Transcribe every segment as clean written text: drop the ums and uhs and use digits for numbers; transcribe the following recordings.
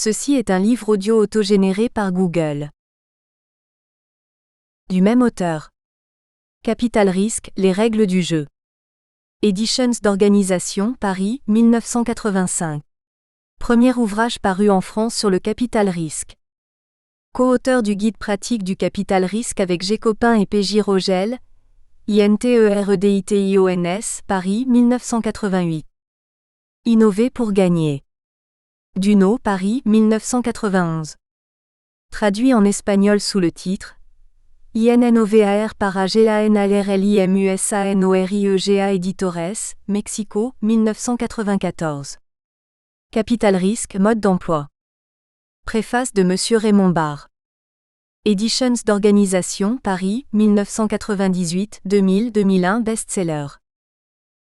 Ceci est un livre audio autogénéré par Google. Du même auteur. Capital Risque, les règles du jeu. Editions d'Organisation, Paris, 1985. Premier ouvrage paru en France sur le capital risque. Co-auteur du guide pratique du capital risque avec G. Copin et P.J. Rogel, INTEREDITIONS, Paris, 1988. Innover pour gagner. Duno, Paris, 1991. Traduit en espagnol sous le titre INNOVAR para GANALRLIMUSANORIEGA Editores, Mexico, 1994. Capital risque, mode d'emploi. Préface de Monsieur Raymond Barre. Editions d'Organisation, Paris, 1998, 2000, 2001, best-seller.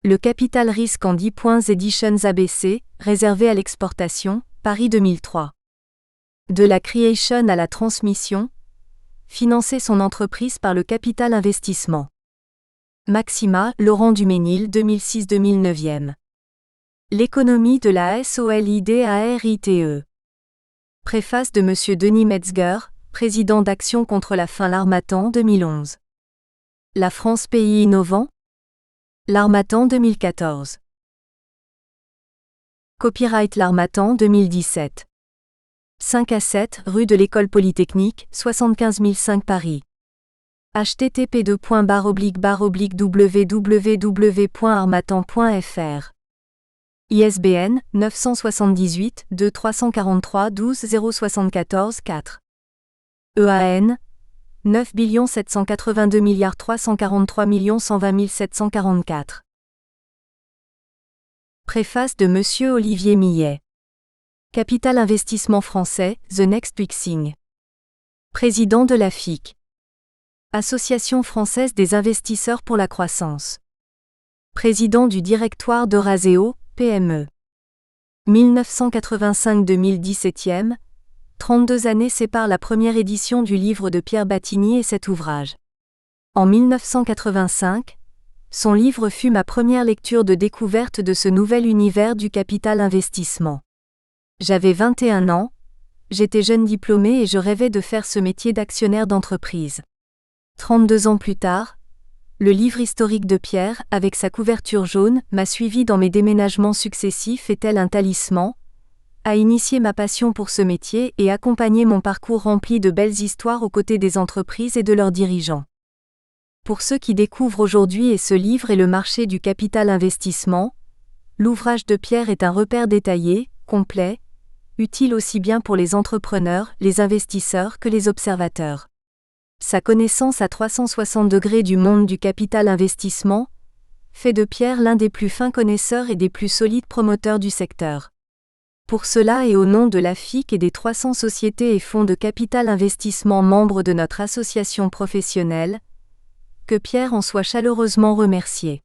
Le capital risque en 10 points Editions ABC, réservé à l'exportation, Paris 2003. De la creation à la transmission, financer son entreprise par le capital investissement. Maxima, Laurent Duménil, 2006-2009. L'économie de la SOLIDARITE. Préface de Monsieur Denis Metzger, président d'Action contre la faim l'Harmattan 2011. La France pays innovant. L'Harmattan 2014. Copyright l'Harmattan 2017. 5 à 7, rue de l'École Polytechnique, 75 005 Paris. http://www.harmattan.fr. ISBN 978 2 343 12 074 4. EAN 9 782 343 120 744. Préface de Monsieur Olivier Millet. Capital Investissement Français, The Next Big Thing. Président de la FIC. Association française des investisseurs pour la croissance. Président du directoire d'Euraseo, PME. 1985-2017, 32 années séparent la première édition du livre de Pierre Battigny et cet ouvrage. En 1985, son livre fut ma première lecture de découverte de ce nouvel univers du capital investissement. J'avais 21 ans, j'étais jeune diplômé et je rêvais de faire ce métier d'actionnaire d'entreprise. 32 ans plus tard, le livre historique de Pierre, avec sa couverture jaune, m'a suivi dans mes déménagements successifs et tel un talisman, a initié ma passion pour ce métier et accompagné mon parcours rempli de belles histoires aux côtés des entreprises et de leurs dirigeants. Pour ceux qui découvrent aujourd'hui ce livre et le marché du capital investissement, l'ouvrage de Pierre est un repère détaillé, complet, utile aussi bien pour les entrepreneurs, les investisseurs que les observateurs. Sa connaissance à 360 degrés du monde du capital investissement fait de Pierre l'un des plus fins connaisseurs et des plus solides promoteurs du secteur. Pour cela et au nom de la FIC et des 300 sociétés et fonds de capital investissement membres de notre association professionnelle, que Pierre en soit chaleureusement remercié.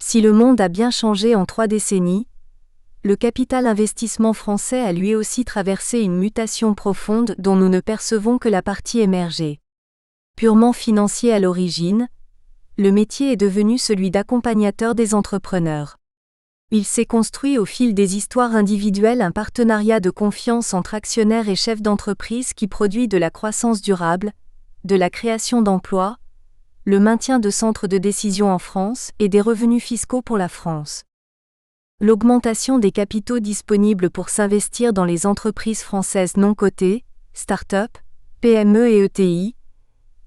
Si le monde a bien changé en 3 décennies, le capital investissement français a lui aussi traversé une mutation profonde dont nous ne percevons que la partie émergée. Purement financier à l'origine, le métier est devenu celui d'accompagnateur des entrepreneurs. Il s'est construit au fil des histoires individuelles un partenariat de confiance entre actionnaires et chefs d'entreprise qui produit de la croissance durable, de la création d'emplois, le maintien de centres de décision en France et des revenus fiscaux pour la France. L'augmentation des capitaux disponibles pour s'investir dans les entreprises françaises non cotées, start-up, PME et ETI,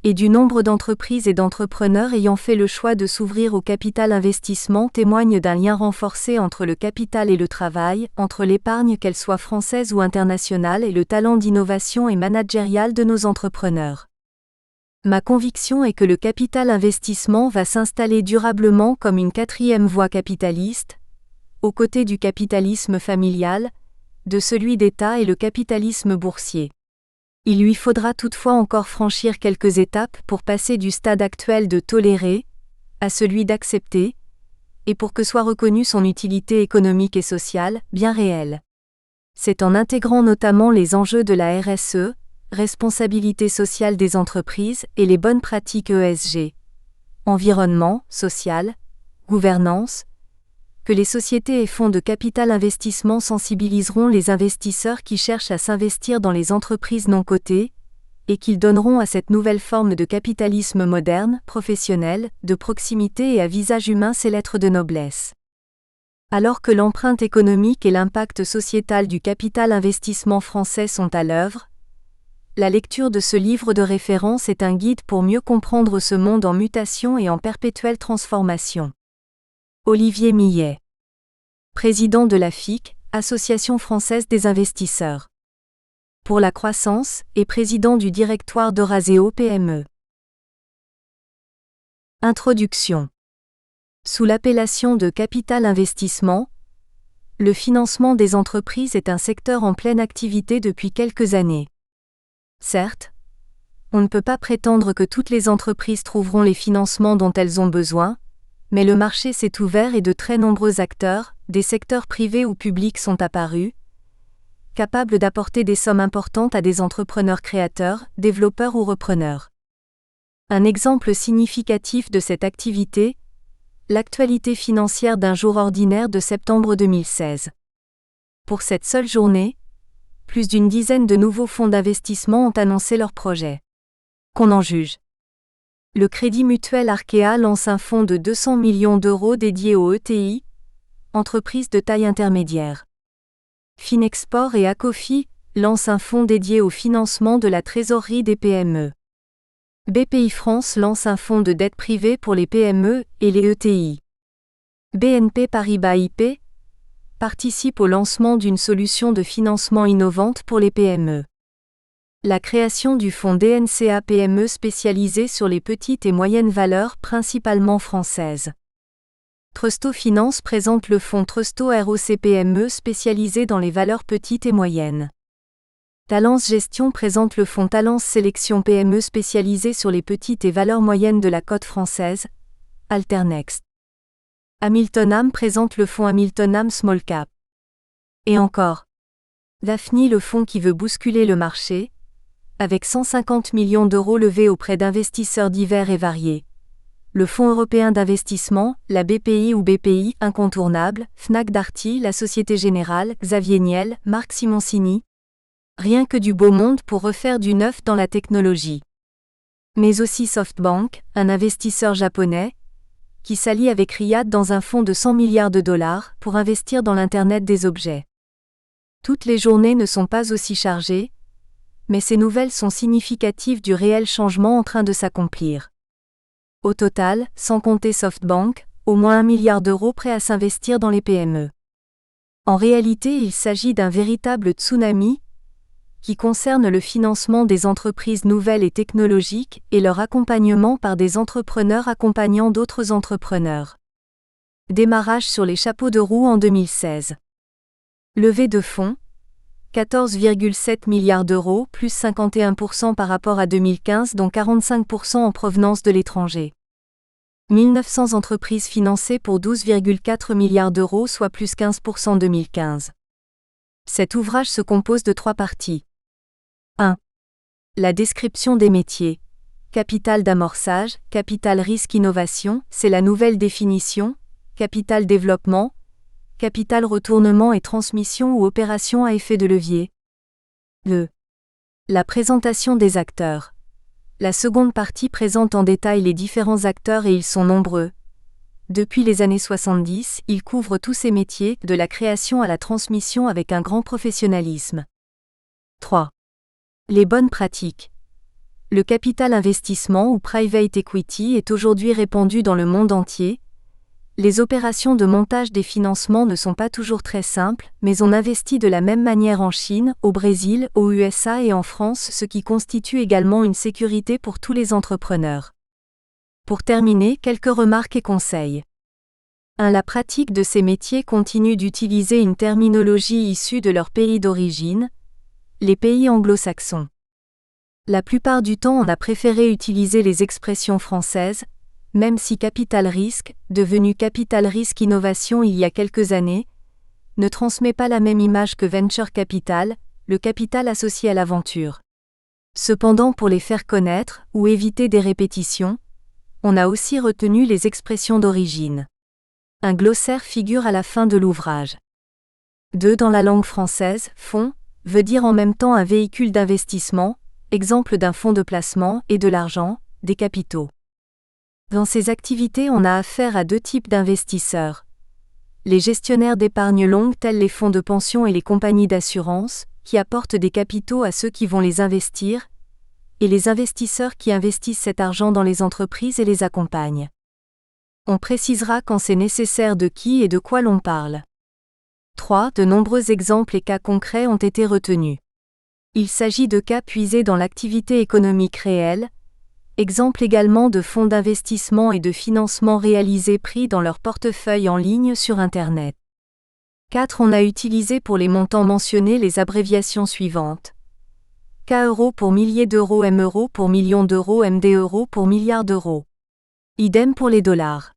et du nombre d'entreprises et d'entrepreneurs ayant fait le choix de s'ouvrir au capital investissement témoigne d'un lien renforcé entre le capital et le travail, entre l'épargne qu'elle soit française ou internationale et le talent d'innovation et managérial de nos entrepreneurs. Ma conviction est que le capital investissement va s'installer durablement comme une 4e voie capitaliste, aux côtés du capitalisme familial, de celui d'État et le capitalisme boursier. Il lui faudra toutefois encore franchir quelques étapes pour passer du stade actuel de tolérer à celui d'accepter, et pour que soit reconnue son utilité économique et sociale, bien réelle. C'est en intégrant notamment les enjeux de la RSE, responsabilité sociale des entreprises et les bonnes pratiques ESG, environnement, social, gouvernance, que les sociétés et fonds de capital investissement sensibiliseront les investisseurs qui cherchent à s'investir dans les entreprises non cotées, et qu'ils donneront à cette nouvelle forme de capitalisme moderne, professionnel, de proximité et à visage humain ses lettres de noblesse. Alors que l'empreinte économique et l'impact sociétal du capital investissement français sont à l'œuvre, la lecture de ce livre de référence est un guide pour mieux comprendre ce monde en mutation et en perpétuelle transformation. Olivier Millet, président de l'AFIC, Association française des investisseurs pour la croissance, et président du directoire d'Eurazeo PME. Introduction. Sous l'appellation de capital investissement, le financement des entreprises est un secteur en pleine activité depuis quelques années. Certes, on ne peut pas prétendre que toutes les entreprises trouveront les financements dont elles ont besoin, mais le marché s'est ouvert et de très nombreux acteurs, des secteurs privés ou publics sont apparus, capables d'apporter des sommes importantes à des entrepreneurs créateurs, développeurs ou repreneurs. Un exemple significatif de cette activité, l'actualité financière d'un jour ordinaire de septembre 2016. Pour cette seule journée, plus d'une dizaine de nouveaux fonds d'investissement ont annoncé leurs projets. Qu'on en juge. Le Crédit Mutuel Arkea lance un fonds de 200 millions d'euros dédié aux ETI, entreprises de taille intermédiaire. Finexport et Acofi lancent un fonds dédié au financement de la trésorerie des PME. BPI France lance un fonds de dette privée pour les PME et les ETI. BNP Paribas IP participe au lancement d'une solution de financement innovante pour les PME. La création du fonds DNCA PME spécialisé sur les petites et moyennes valeurs principalement françaises. Trusto Finance présente le fonds Trusto ROC PME spécialisé dans les valeurs petites et moyennes. Talence Gestion présente le fonds Talence Sélection PME spécialisé sur les petites et valeurs moyennes de la cote française, Alternext. Hamilton Am présente le fonds Hamilton Am Small Cap. Et encore. Daphne le fonds qui veut bousculer le marché, avec 150 millions d'euros levés auprès d'investisseurs divers et variés. Le Fonds européen d'investissement, la BPI ou BPI, incontournable, Fnac Darty, la Société Générale, Xavier Niel, Marc Simoncini. Rien que du beau monde pour refaire du neuf dans la technologie. Mais aussi SoftBank, un investisseur japonais, qui s'allie avec Riyad dans un fonds de 100 milliards de dollars pour investir dans l'Internet des objets. Toutes les journées ne sont pas aussi chargées, mais ces nouvelles sont significatives du réel changement en train de s'accomplir. Au total, sans compter SoftBank, au moins 1 milliard d'euros prêts à s'investir dans les PME. En réalité, il s'agit d'un véritable tsunami qui concerne le financement des entreprises nouvelles et technologiques et leur accompagnement par des entrepreneurs accompagnant d'autres entrepreneurs. Démarrage sur les chapeaux de roue en 2016. Levée de fonds, 14,7 milliards d'euros, plus 51% par rapport à 2015, dont 45% en provenance de l'étranger. 1900 entreprises financées pour 12,4 milliards d'euros, soit plus 15% 2015. Cet ouvrage se compose de 3 parties. 1. La description des métiers. Capital d'amorçage, capital risque innovation, c'est la nouvelle définition, capital développement, capital retournement et transmission ou opération à effet de levier. 2. La présentation des acteurs. La seconde partie présente en détail les différents acteurs et ils sont nombreux. Depuis les années 70, ils couvrent tous ces métiers, de la création à la transmission avec un grand professionnalisme. 3. Les bonnes pratiques. Le capital investissement ou private equity est aujourd'hui répandu dans le monde entier. Les opérations de montage des financements ne sont pas toujours très simples, mais on investit de la même manière en Chine, au Brésil, aux USA et en France, ce qui constitue également une sécurité pour tous les entrepreneurs. Pour terminer, quelques remarques et conseils. 1. La pratique de ces métiers continue d'utiliser une terminologie issue de leur pays d'origine, les pays anglo-saxons. La plupart du temps, on a préféré utiliser les expressions françaises, même si capital risque, devenu capital risque innovation il y a quelques années, ne transmet pas la même image que venture capital, le capital associé à l'aventure. Cependant, pour les faire connaître ou éviter des répétitions, on a aussi retenu les expressions d'origine. Un glossaire figure à la fin de l'ouvrage. 2. Dans la langue française, fonds veut dire en même temps un véhicule d'investissement, exemple d'un fonds de placement, et de l'argent, des capitaux. Dans ces activités, on a affaire à deux types d'investisseurs. Les gestionnaires d'épargne longue tels les fonds de pension et les compagnies d'assurance, qui apportent des capitaux à ceux qui vont les investir, et les investisseurs qui investissent cet argent dans les entreprises et les accompagnent. On précisera quand c'est nécessaire de qui et de quoi l'on parle. 3. De nombreux exemples et cas concrets ont été retenus. Il s'agit de cas puisés dans l'activité économique réelle, exemple également de fonds d'investissement et de financement réalisés pris dans leur portefeuille en ligne sur Internet. 4. On a utilisé pour les montants mentionnés les abréviations suivantes. K euros pour milliers d'euros, M euros pour millions d'euros, MD euros pour milliards d'euros. Idem pour les dollars.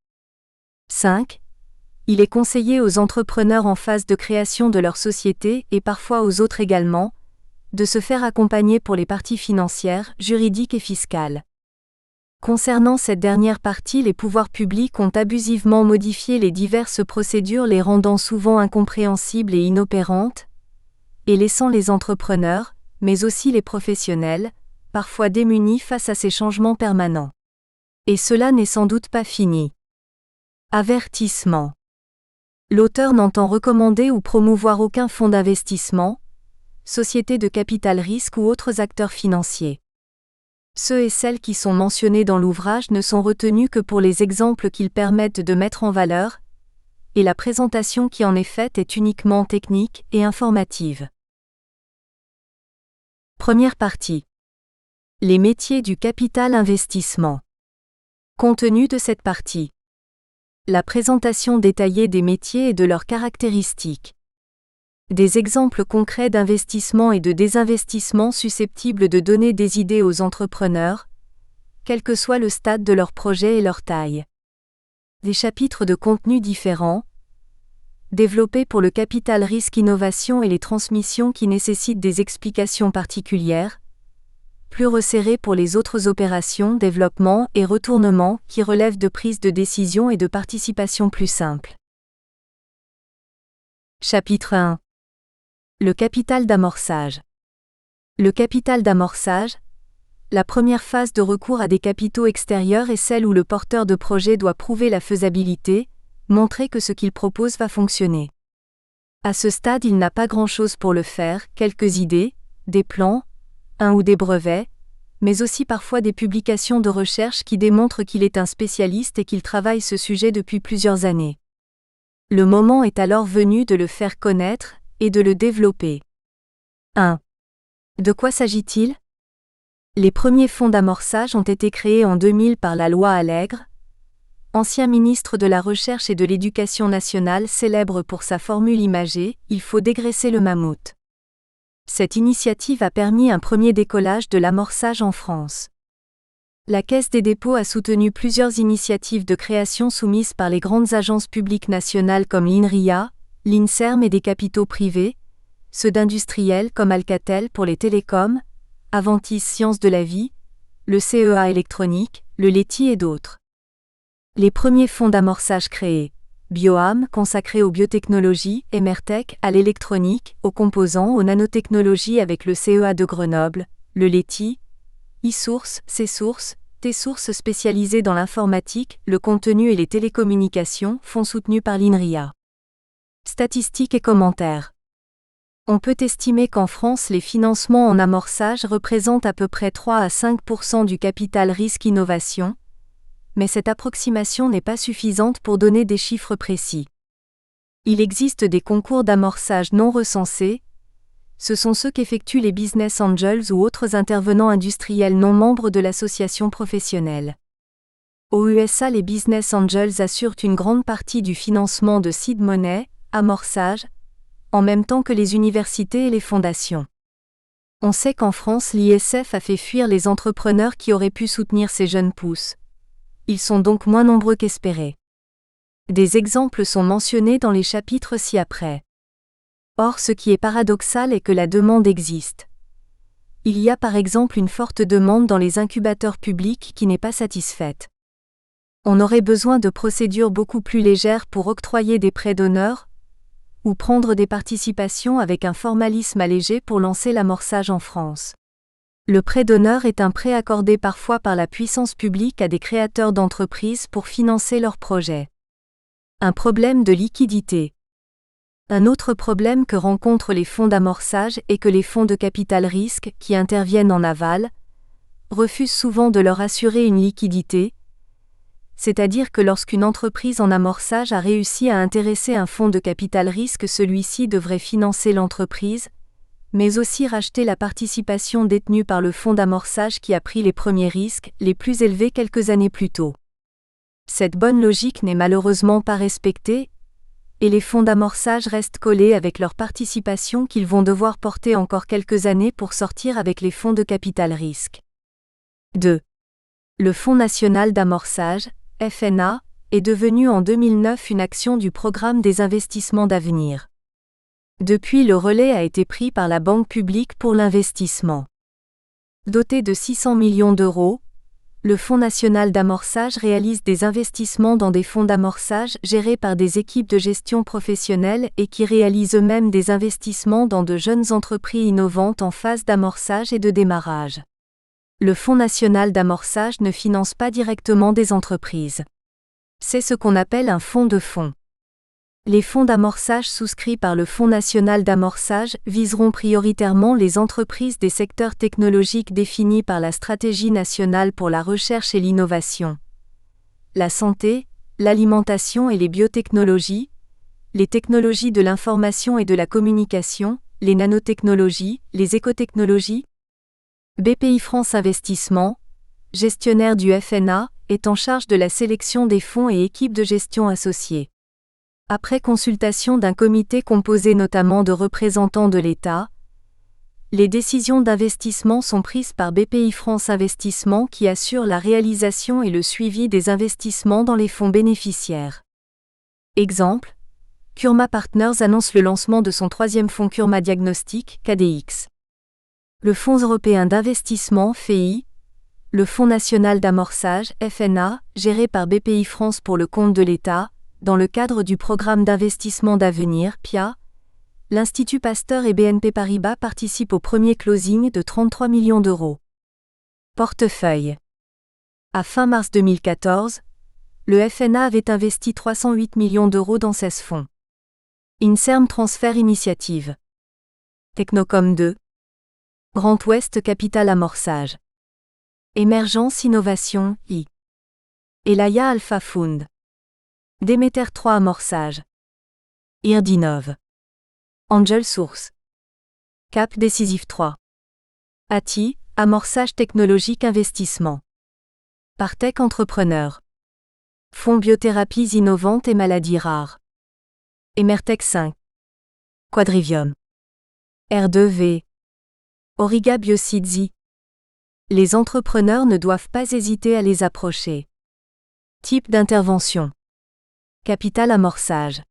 5. Il est conseillé aux entrepreneurs en phase de création de leur société, et parfois aux autres également, de se faire accompagner pour les parties financières, juridiques et fiscales. Concernant cette dernière partie, les pouvoirs publics ont abusivement modifié les diverses procédures, les rendant souvent incompréhensibles et inopérantes, et laissant les entrepreneurs, mais aussi les professionnels, parfois démunis face à ces changements permanents. Et cela n'est sans doute pas fini. Avertissement. L'auteur n'entend recommander ou promouvoir aucun fonds d'investissement, société de capital risque ou autres acteurs financiers. Ceux et celles qui sont mentionnés dans l'ouvrage ne sont retenus que pour les exemples qu'ils permettent de mettre en valeur, et la présentation qui en est faite est uniquement technique et informative. Première partie. Les métiers du capital investissement. Contenu de cette partie. La présentation détaillée des métiers et de leurs caractéristiques. Des exemples concrets d'investissement et de désinvestissement susceptibles de donner des idées aux entrepreneurs, quel que soit le stade de leur projet et leur taille. Des chapitres de contenu différents, développés pour le capital risque innovation et les transmissions qui nécessitent des explications particulières, plus resserrés pour les autres opérations, développement et retournement qui relèvent de prise de décision et de participation plus simple. Chapitre 1. Le capital d'amorçage. Le capital d'amorçage, la première phase de recours à des capitaux extérieurs est celle où le porteur de projet doit prouver la faisabilité, montrer que ce qu'il propose va fonctionner. À ce stade, il n'a pas grand-chose pour le faire, quelques idées, des plans, un ou des brevets, mais aussi parfois des publications de recherche qui démontrent qu'il est un spécialiste et qu'il travaille ce sujet depuis plusieurs années. Le moment est alors venu de le faire connaître et de le développer. 1. De quoi s'agit-il ? Les premiers fonds d'amorçage ont été créés en 2000 par la loi Allègre, ancien ministre de la Recherche et de l'Éducation nationale célèbre pour sa formule imagée « Il faut dégraisser le mammouth ». Cette initiative a permis un premier décollage de l'amorçage en France. La Caisse des dépôts a soutenu plusieurs initiatives de création soumises par les grandes agences publiques nationales comme l'INRIA, l'INSERM et des capitaux privés, ceux d'industriels comme Alcatel pour les télécoms, Aventis Sciences de la Vie, le CEA électronique, le LETI et d'autres. Les premiers fonds d'amorçage créés, Bioam, consacré aux biotechnologies, Emertech, à l'électronique, aux composants, aux nanotechnologies avec le CEA de Grenoble, le LETI, e-Source, C-Source, T-Source spécialisé dans l'informatique, le contenu et les télécommunications, fonds soutenus par l'INRIA. Statistiques et commentaires. On peut estimer qu'en France les financements en amorçage représentent à peu près 3 à 5% du capital risque innovation, mais cette approximation n'est pas suffisante pour donner des chiffres précis. Il existe des concours d'amorçage non recensés, ce sont ceux qu'effectuent les business angels ou autres intervenants industriels non membres de l'association professionnelle. Aux USA, les business angels assurent une grande partie du financement de seed money, amorçage, en même temps que les universités et les fondations. On sait qu'en France, l'ISF a fait fuir les entrepreneurs qui auraient pu soutenir ces jeunes pousses. Ils sont donc moins nombreux qu'espérés. Des exemples sont mentionnés dans les chapitres ci-après. Or, ce qui est paradoxal est que la demande existe. Il y a par exemple une forte demande dans les incubateurs publics qui n'est pas satisfaite. On aurait besoin de procédures beaucoup plus légères pour octroyer des prêts d'honneur, ou prendre des participations avec un formalisme allégé pour lancer l'amorçage en France. Le prêt d'honneur est un prêt accordé parfois par la puissance publique à des créateurs d'entreprises pour financer leurs projets. Un problème de liquidité. Un autre problème que rencontrent les fonds d'amorçage est que les fonds de capital risque, qui interviennent en aval, refusent souvent de leur assurer une liquidité, c'est-à-dire que lorsqu'une entreprise en amorçage a réussi à intéresser un fonds de capital risque, celui-ci devrait financer l'entreprise, mais aussi racheter la participation détenue par le fonds d'amorçage qui a pris les premiers risques, les plus élevés quelques années plus tôt. Cette bonne logique n'est malheureusement pas respectée, et les fonds d'amorçage restent collés avec leur participation qu'ils vont devoir porter encore quelques années pour sortir avec les fonds de capital risque. 2. Le Fonds national d'amorçage, FNA, est devenu en 2009 une action du programme des investissements d'avenir. Depuis, le relais a été pris par la Banque publique pour l'investissement. Doté de 600 millions d'euros, le Fonds national d'amorçage réalise des investissements dans des fonds d'amorçage gérés par des équipes de gestion professionnelles et qui réalisent eux-mêmes des investissements dans de jeunes entreprises innovantes en phase d'amorçage et de démarrage. Le Fonds national d'amorçage ne finance pas directement des entreprises. C'est ce qu'on appelle un fonds de fonds. Les fonds d'amorçage souscrits par le Fonds national d'amorçage viseront prioritairement les entreprises des secteurs technologiques définis par la Stratégie nationale pour la recherche et l'innovation, la santé, l'alimentation et les biotechnologies, les technologies de l'information et de la communication, les nanotechnologies, les écotechnologies. Bpifrance Investissement, gestionnaire du FNA, est en charge de la sélection des fonds et équipes de gestion associées. Après consultation d'un comité composé notamment de représentants de l'État, les décisions d'investissement sont prises par Bpifrance Investissement qui assure la réalisation et le suivi des investissements dans les fonds bénéficiaires. Exemple, Kurma Partners annonce le lancement de son 3e fonds Kurma Diagnostic, KDX. Le Fonds européen d'investissement, FEI, le Fonds national d'amorçage, FNA, géré par Bpifrance pour le compte de l'État, dans le cadre du programme d'investissement d'avenir, PIA, l'Institut Pasteur et BNP Paribas participent au premier closing de 33 millions d'euros. Portefeuille. À fin mars 2014, le FNA avait investi 308 millions d'euros dans 16 fonds. Inserm Transfer Initiative. Technocom 2. Grand Ouest Capital Amorçage. Émergence Innovation, I. Elaya Alpha Fund. Demeter 3 Amorçage. Irdinov. Angel Source. Cap Décisif 3. ATI, Amorçage technologique investissement. Partech Entrepreneur. Fonds Biothérapies innovantes et maladies rares. Emertech 5. Quadrivium. R2V. Auriga Biocides. Les entrepreneurs ne doivent pas hésiter à les approcher. Type d'intervention. Capital amorçage.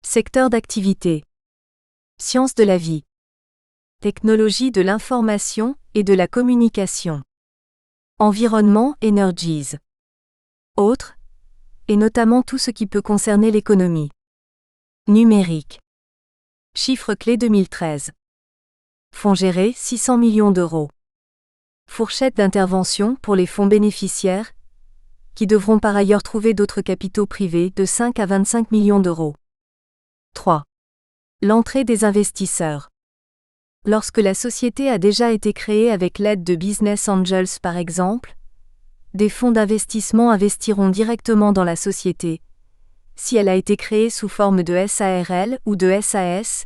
Secteur d'activité. Sciences de la vie. Technologie de l'information et de la communication. Environnement, energies. Autres, et notamment tout ce qui peut concerner l'économie. Numérique. Chiffre clé 2013. Fonds gérés 600 millions d'euros. Fourchette d'intervention pour les fonds bénéficiaires, qui devront par ailleurs trouver d'autres capitaux privés de 5 à 25 millions d'euros. 3. L'entrée des investisseurs. Lorsque la société a déjà été créée avec l'aide de Business Angels par exemple, des fonds d'investissement investiront directement dans la société. Si elle a été créée sous forme de SARL ou de SAS,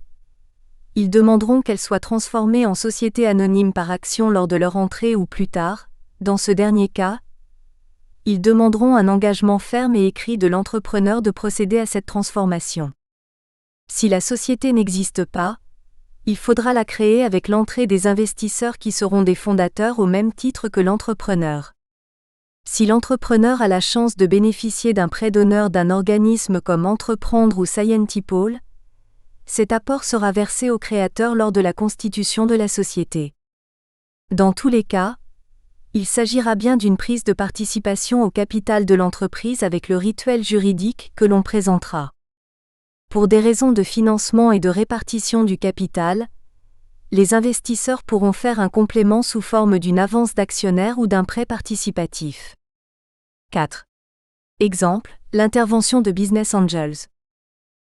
ils demanderont qu'elle soit transformée en société anonyme par action lors de leur entrée ou plus tard. Dans ce dernier cas, ils demanderont un engagement ferme et écrit de l'entrepreneur de procéder à cette transformation. Si la société n'existe pas, il faudra la créer avec l'entrée des investisseurs qui seront des fondateurs au même titre que l'entrepreneur. Si l'entrepreneur a la chance de bénéficier d'un prêt d'honneur d'un organisme comme Entreprendre ou Scientipol, cet apport sera versé au créateur lors de la constitution de la société. Dans tous les cas, Il s'agira bien d'une prise de participation au capital de l'entreprise avec le rituel juridique que l'on présentera. Pour des raisons de financement et de répartition du capital, les investisseurs pourront faire un complément sous forme d'une avance d'actionnaire ou d'un prêt participatif. 4. Exemple, l'intervention de Business Angels.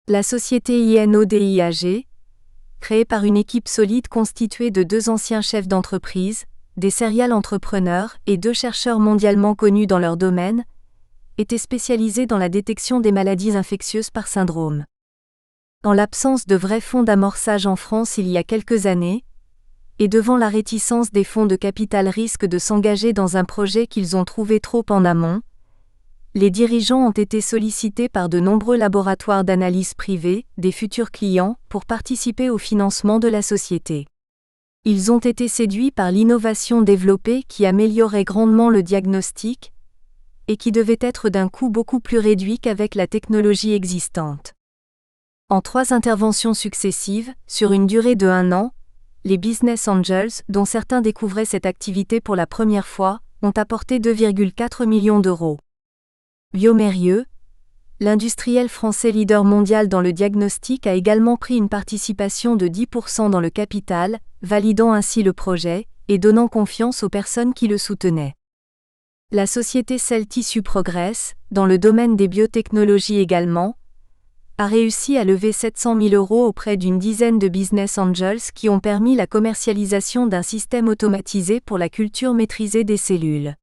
La société INODIAG, créée par une équipe solide constituée de 2 anciens chefs d'entreprise, des serial entrepreneurs et 2 chercheurs mondialement connus dans leur domaine, était spécialisée dans la détection des maladies infectieuses par syndrome. En l'absence de vrais fonds d'amorçage en France il y a quelques années, et devant la réticence des fonds de capital risque de s'engager dans un projet qu'ils ont trouvé trop en amont, les dirigeants ont été sollicités par de nombreux laboratoires d'analyse privés, des futurs clients, pour participer au financement de la société. Ils ont été séduits par l'innovation développée qui améliorait grandement le diagnostic, et qui devait être d'un coût beaucoup plus réduit qu'avec la technologie existante. En 3 interventions successives, sur une durée de 1 an, les Business Angels, dont certains découvraient cette activité pour la première fois, ont apporté 2,4 millions d'euros. bioMérieux, l'industriel français leader mondial dans le diagnostic a également pris une participation de 10% dans le capital, validant ainsi le projet, et donnant confiance aux personnes qui le soutenaient. La société Cell Tissue Progress, dans le domaine des biotechnologies également, a réussi à lever 700 000 euros auprès d'une dizaine de Business Angels qui ont permis la commercialisation d'un système automatisé pour la culture maîtrisée des cellules.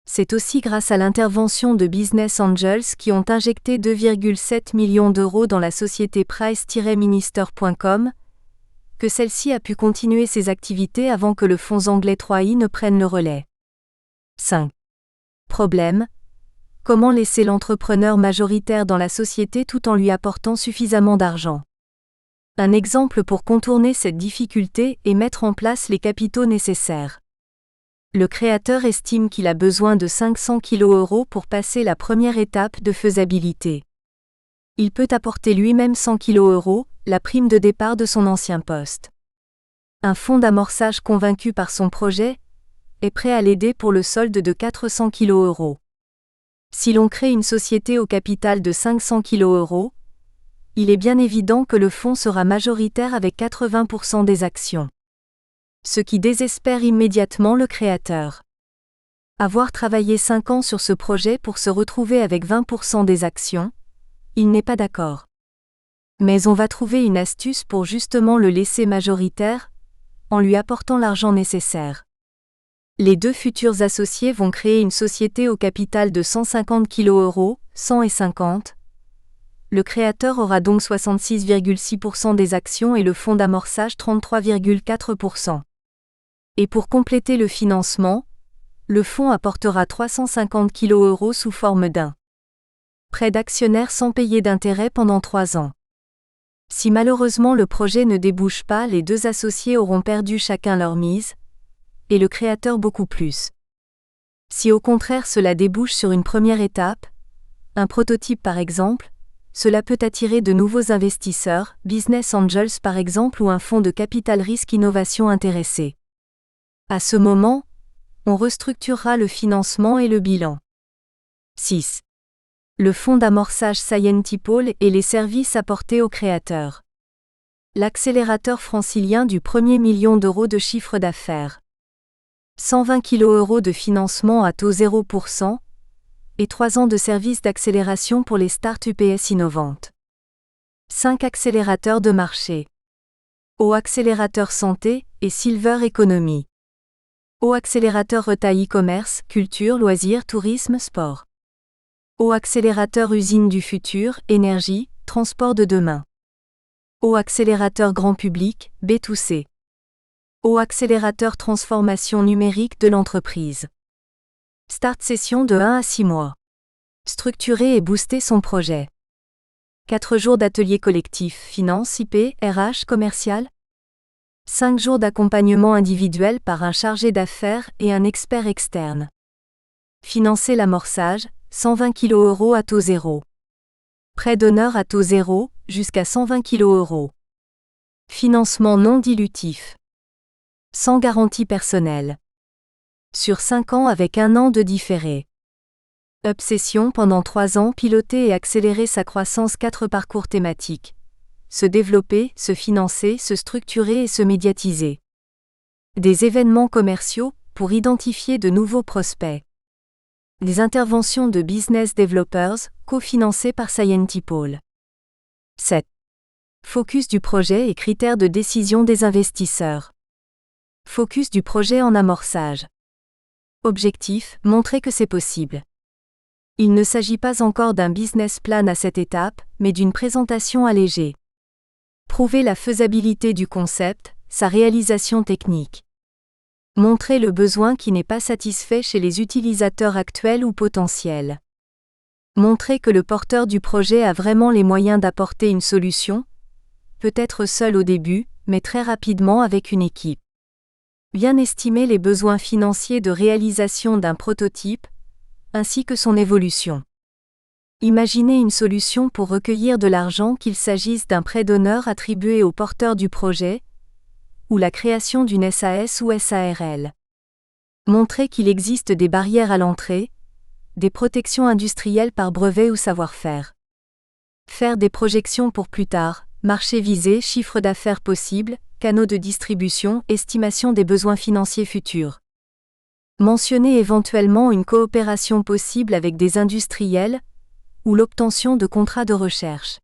C'est aussi grâce à l'intervention de Business Angels qui ont injecté 2,7 millions d'euros dans la société Price-Minister.com, que celle-ci a pu continuer ses activités avant que le fonds anglais 3i ne prenne le relais. 5. Problème. Comment laisser l'entrepreneur majoritaire dans la société tout en lui apportant suffisamment d'argent? Un exemple pour contourner cette difficulté est mettre en place les capitaux nécessaires. Le créateur estime qu'il a besoin de 500 kg € pour passer la première étape de faisabilité. Il peut apporter lui-même 100 kg €, la prime de départ de son ancien poste. Un fonds d'amorçage convaincu par son projet est prêt à l'aider pour le solde de 400 kg €. Si l'on crée une société au capital de 500 kg €, il est bien évident que le fonds sera majoritaire avec 80% des actions. Ce qui désespère immédiatement le créateur. Avoir travaillé 5 ans sur ce projet pour se retrouver avec 20% des actions, il n'est pas d'accord. Mais on va trouver une astuce pour justement le laisser majoritaire, en lui apportant l'argent nécessaire. Les 2 futurs associés vont créer une société au capital de 150 kg €, 100 et 50. Le créateur aura donc 66,6% des actions et le fonds d'amorçage 33,4%. Et pour compléter le financement, le fonds apportera 350 kg € sous forme d'un prêt d'actionnaire sans payer d'intérêt pendant 3 ans. Si malheureusement le projet ne débouche pas, les 2 associés auront perdu chacun leur mise, et le créateur beaucoup plus. Si au contraire cela débouche sur une première étape, un prototype par exemple, cela peut attirer de nouveaux investisseurs, Business Angels par exemple ou un fonds de capital risque innovation intéressé. À ce moment, on restructurera le financement et le bilan. 6. Le fonds d'amorçage Scientipol et les services apportés aux créateurs. L'accélérateur francilien du premier million d'euros de chiffre d'affaires. 120 kg € de financement à taux 0% et 3 ans de services d'accélération pour les start-UPS innovantes. 5 accélérateurs de marché. Au accélérateur santé et Silver Economy. Au accélérateur retail e-commerce, culture, loisirs, tourisme, sport. Au accélérateur usine du futur, énergie, transport de demain. Au accélérateur grand public, B2C. Au accélérateur transformation numérique de l'entreprise. Start session de 1 à 6 mois. Structurer et booster son projet. 4 jours d'atelier collectif, finance, IP, RH, commercial. 5 jours d'accompagnement individuel par un chargé d'affaires et un expert externe. Financer l'amorçage, 120 kg € à taux 0. Prêt d'honneur à taux 0, jusqu'à 120 kg €. Financement non dilutif. Sans garantie personnelle. Sur 5 ans avec 1 an de différé. Obsession pendant 3 ans, piloter et accélérer sa croissance. 4 parcours thématiques. Se développer, se financer, se structurer et se médiatiser. Des événements commerciaux, pour identifier de nouveaux prospects. Des interventions de business developers, cofinancées par Scientipol. 7. Focus du projet et critères de décision des investisseurs. Focus du projet en amorçage. Objectif, montrer que c'est possible. Il ne s'agit pas encore d'un business plan à cette étape, mais d'une présentation allégée. Prouver la faisabilité du concept, sa réalisation technique. Montrer le besoin qui n'est pas satisfait chez les utilisateurs actuels ou potentiels. Montrer que le porteur du projet a vraiment les moyens d'apporter une solution, peut-être seul au début, mais très rapidement avec une équipe. Bien estimer les besoins financiers de réalisation d'un prototype, ainsi que son évolution. Imaginez une solution pour recueillir de l'argent, qu'il s'agisse d'un prêt d'honneur attribué au porteur du projet, ou la création d'une SAS ou SARL. Montrer qu'il existe des barrières à l'entrée, des protections industrielles par brevet ou savoir-faire. Faire des projections pour plus tard, marché visé, chiffre d'affaires possible, canaux de distribution, estimation des besoins financiers futurs. Mentionner éventuellement une coopération possible avec des industriels, ou l'obtention de contrats de recherche.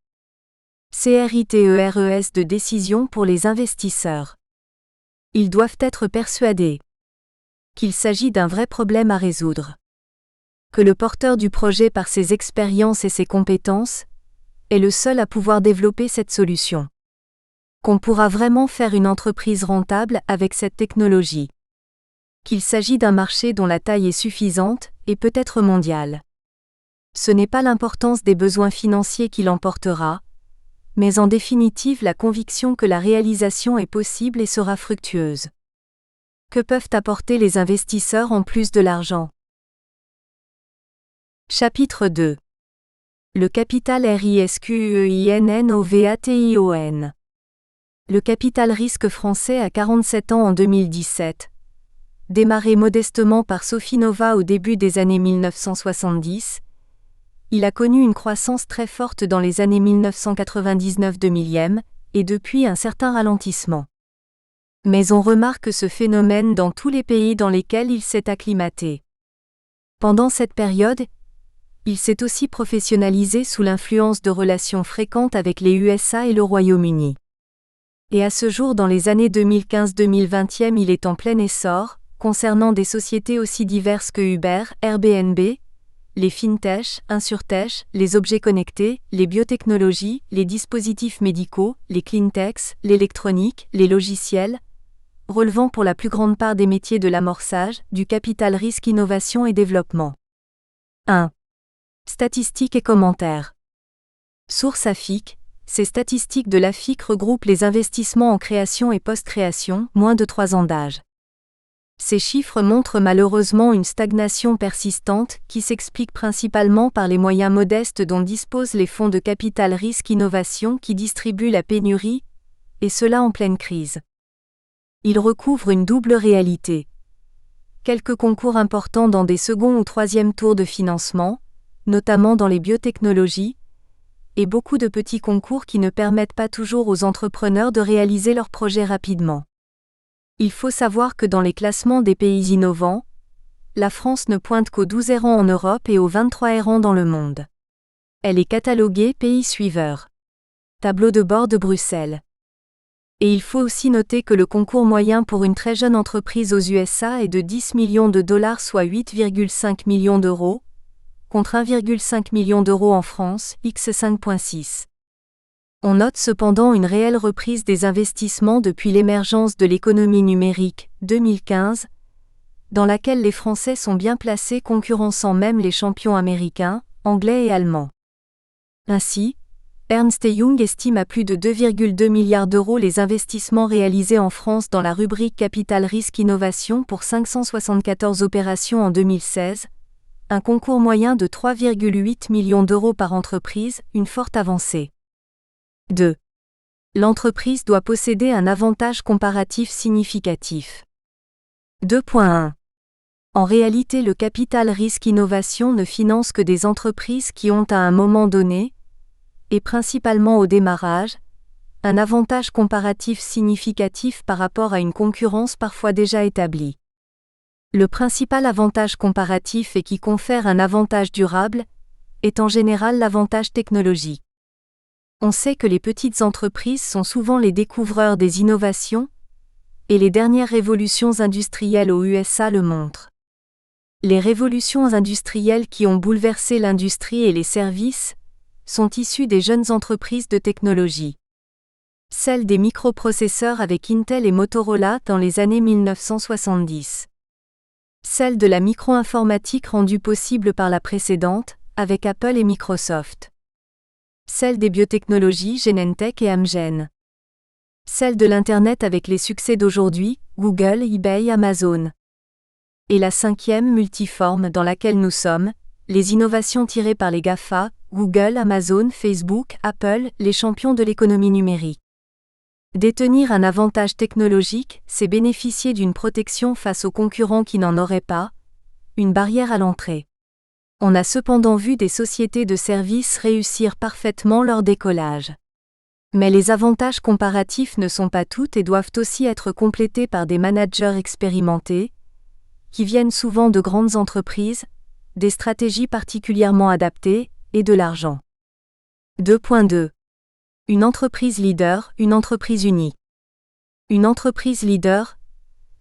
CRITERES de décision pour les investisseurs. Ils doivent être persuadés qu'il s'agit d'un vrai problème à résoudre. Que le porteur du projet, par ses expériences et ses compétences, est le seul à pouvoir développer cette solution. Qu'on pourra vraiment faire une entreprise rentable avec cette technologie. Qu'il s'agit d'un marché dont la taille est suffisante, et peut-être mondiale. Ce n'est pas l'importance des besoins financiers qui l'emportera, mais en définitive la conviction que la réalisation est possible et sera fructueuse. Que peuvent apporter les investisseurs en plus de l'argent? Chapitre 2. Le capital RISQEINNOVATION. Le capital risque français a 47 ans en 2017. Démarré modestement par Sofinova au début des années 1970, il a connu une croissance très forte dans les années 1999-2000, et depuis un certain ralentissement. Mais on remarque ce phénomène dans tous les pays dans lesquels il s'est acclimaté. Pendant cette période, il s'est aussi professionnalisé sous l'influence de relations fréquentes avec les USA et le Royaume-Uni. Et à ce jour, dans les années 2015-2020, il est en plein essor, concernant des sociétés aussi diverses que Uber, Airbnb, les fintech, insurtech, les objets connectés, les biotechnologies, les dispositifs médicaux, les cleantechs, l'électronique, les logiciels, relevant pour la plus grande part des métiers de l'amorçage, du capital risque innovation et développement. 1. Statistiques et commentaires. Source AFIC. Ces statistiques de l'AFIC regroupent les investissements en création et post-création, moins de 3 ans d'âge. Ces chiffres montrent malheureusement une stagnation persistante qui s'explique principalement par les moyens modestes dont disposent les fonds de capital risque innovation qui distribuent la pénurie, et cela en pleine crise. Ils recouvrent une double réalité. Quelques concours importants dans des second ou troisième tours de financement, notamment dans les biotechnologies, et beaucoup de petits concours qui ne permettent pas toujours aux entrepreneurs de réaliser leurs projets rapidement. Il faut savoir que dans les classements des pays innovants, la France ne pointe qu'aux 12 errants en Europe et aux 23 errants dans le monde. Elle est cataloguée pays suiveur. Tableau de bord de Bruxelles. Et il faut aussi noter que le concours moyen pour une très jeune entreprise aux USA est de 10 millions de dollars, soit 8,5 millions d'euros, contre 1,5 million d'euros en France, x 5,6. On note cependant une réelle reprise des investissements depuis l'émergence de l'économie numérique, 2015, dans laquelle les Français sont bien placés, concurrençant même les champions américains, anglais et allemands. Ainsi, Ernst & Young estime à plus de 2,2 milliards d'euros les investissements réalisés en France dans la rubrique Capital Risque Innovation pour 574 opérations en 2016, un concours moyen de 3,8 millions d'euros par entreprise, une forte avancée. 2. L'entreprise doit posséder un avantage comparatif significatif. 2.1. En réalité, le capital risque innovation ne finance que des entreprises qui ont à un moment donné, et principalement au démarrage, un avantage comparatif significatif par rapport à une concurrence parfois déjà établie. Le principal avantage comparatif et qui confère un avantage durable est en général l'avantage technologique. On sait que les petites entreprises sont souvent les découvreurs des innovations, et les dernières révolutions industrielles aux USA le montrent. Les révolutions industrielles qui ont bouleversé l'industrie et les services sont issues des jeunes entreprises de technologie. Celles des microprocesseurs avec Intel et Motorola dans les années 1970. Celle de la micro-informatique rendue possible par la précédente, avec Apple et Microsoft. Celle des biotechnologies Genentech et Amgen. Celle de l'Internet avec les succès d'aujourd'hui, Google, eBay, Amazon. Et la cinquième multiforme dans laquelle nous sommes, les innovations tirées par les GAFA, Google, Amazon, Facebook, Apple, les champions de l'économie numérique. Détenir un avantage technologique, c'est bénéficier d'une protection face aux concurrents qui n'en auraient pas, une barrière à l'entrée. On a cependant vu des sociétés de services réussir parfaitement leur décollage. Mais les avantages comparatifs ne sont pas tout et doivent aussi être complétés par des managers expérimentés, qui viennent souvent de grandes entreprises, des stratégies particulièrement adaptées, et de l'argent. 2.2. Une entreprise leader, une entreprise unique. Une entreprise leader,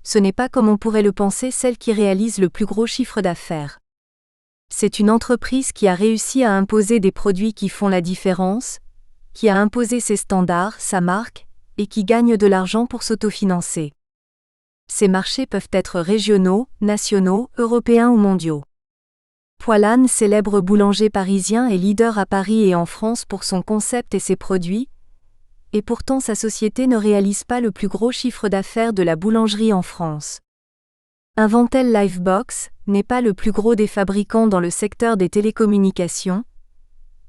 ce n'est pas comme on pourrait le penser celle qui réalise le plus gros chiffre d'affaires. C'est une entreprise qui a réussi à imposer des produits qui font la différence, qui a imposé ses standards, sa marque, et qui gagne de l'argent pour s'autofinancer. Ces marchés peuvent être régionaux, nationaux, européens ou mondiaux. Poilane, célèbre boulanger parisien, est leader à Paris et en France pour son concept et ses produits, et pourtant sa société ne réalise pas le plus gros chiffre d'affaires de la boulangerie en France. Inventel Livebox n'est pas le plus gros des fabricants dans le secteur des télécommunications,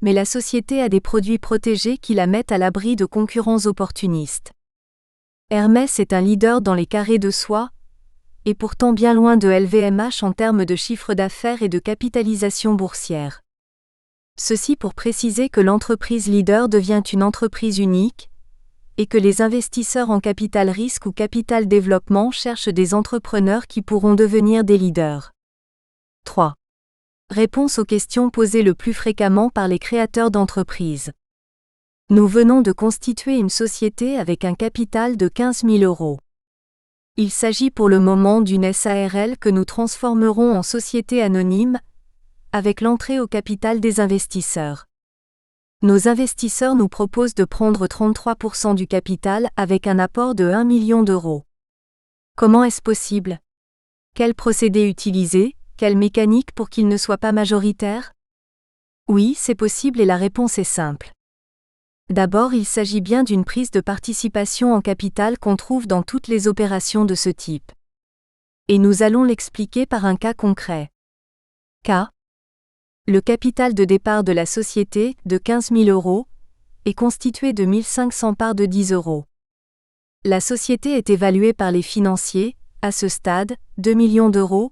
mais la société a des produits protégés qui la mettent à l'abri de concurrents opportunistes. Hermès est un leader dans les carrés de soie, et pourtant bien loin de LVMH en termes de chiffre d'affaires et de capitalisation boursière. Ceci pour préciser que l'entreprise leader devient une entreprise unique, et que les investisseurs en capital risque ou capital développement cherchent des entrepreneurs qui pourront devenir des leaders. 3. Réponse aux questions posées le plus fréquemment par les créateurs d'entreprises. Nous venons de constituer une société avec un capital de 15 000 €. Il s'agit pour le moment d'une SARL que nous transformerons en société anonyme, avec l'entrée au capital des investisseurs. Nos investisseurs nous proposent de prendre 33% du capital avec un apport de 1 million €. Comment est-ce possible? Quel procédé utiliser? Quelle mécanique pour qu'il ne soit pas majoritaire? Oui, c'est possible et la réponse est simple. D'abord, il s'agit bien d'une prise de participation en capital qu'on trouve dans toutes les opérations de ce type. Et nous allons l'expliquer par un cas concret. Cas. Le capital de départ de la société, de 15 000 €, est constitué de 1 500 parts de 10 €. La société est évaluée par les financiers, à ce stade, 2 millions €,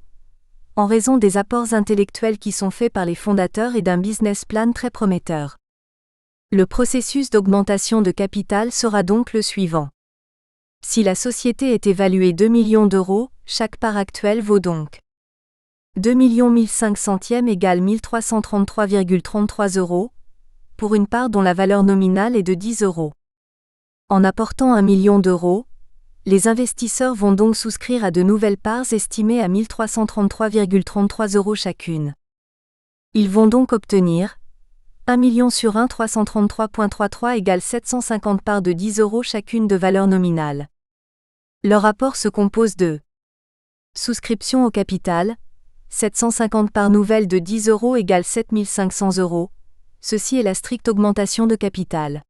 en raison des apports intellectuels qui sont faits par les fondateurs et d'un business plan très prometteur. Le processus d'augmentation de capital sera donc le suivant. Si la société est évaluée 2 millions €, chaque part actuelle vaut donc 2 1 500 égale 1 333,33 €, pour une part dont la valeur nominale est de 10 €. En apportant 1 million €, les investisseurs vont donc souscrire à de nouvelles parts estimées à 1 333,33 € chacune. Ils vont donc obtenir 1 million sur 1 333,33 égale 750 parts de 10 € chacune de valeur nominale. Leur apport se compose de souscription au capital, 750 parts nouvelles de 10 € égale 7 500 €, ceci est la stricte augmentation de capital.